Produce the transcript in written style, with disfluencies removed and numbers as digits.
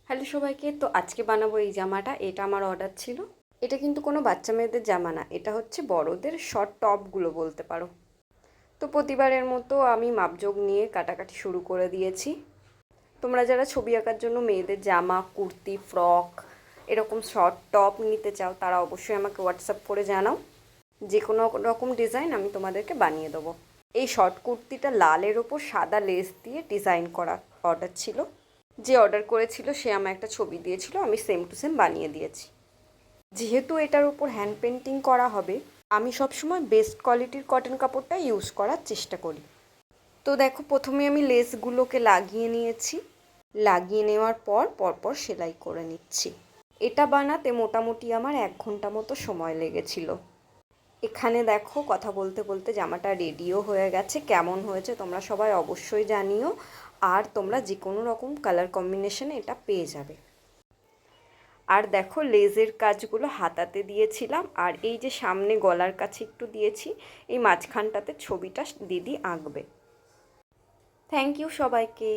Hello সবাইকে, তো আজকে বানাবো এই জামাটা। এটা আমার অর্ডার ছিল। এটা কিন্তু কোনো বাচ্চা মেয়েদের জামা না, এটা হচ্ছে বড়দের শর্ট টপগুলো বলতে পারো। তো প্রতিবারের মতো আমি মাপজোক নিয়ে কাটাকাটি শুরু করে দিয়েছি। তোমরা যারা ছবি আঁকার জন্য মেয়েদের জামা, কুর্তি, ফ্রক, এরকম শর্ট টপ নিতে চাও তারা অবশ্যই আমাকে হোয়াটসঅ্যাপ করে জানাও। যে কোনো রকম ডিজাইন আমি তোমাদেরকে বানিয়ে দেবো। এই শর্ট কুর্তিটা লালের ওপর সাদা লেস দিয়ে ডিজাইন করা অর্ডার ছিল। যে অর্ডার করেছিল সে আমায় একটা ছবি দিয়েছিল, আমি সেম টু সেম বানিয়ে দিয়েছি। যেহেতু এটার উপর হ্যান্ড পেন্টিং করা হবে, আমি সবসময় বেস্ট কোয়ালিটির কটন কাপড়টা ইউজ করার চেষ্টা করি। তো দেখো, প্রথমে আমি লেসগুলোকে লাগিয়ে নিয়েছি। লাগিয়ে নেওয়ার পর পরপর সেলাই করে নিচ্ছি। এটা বানাতে মোটামুটি আমার 1 ঘন্টা মতো সময় লেগেছিল। এখানে দেখো, কথা বলতে বলতে জামাটা রেডিও হয়ে গেছে। কেমন হয়েছে তোমরা সবাই অবশ্যই জানিও। আর তোমরা যে কোনো রকম কালার কম্বিনেশনে এটা পেয়ে যাবে। আর দেখো, লেজের কাজগুলো হাতাতে দিয়েছিলাম, আর এই যে সামনে গলার কাছে একটু দিয়েছি, এই মাঝখানটাতে ছবিটা দিদি আঁকবে। থ্যাংক ইউ সবাইকে।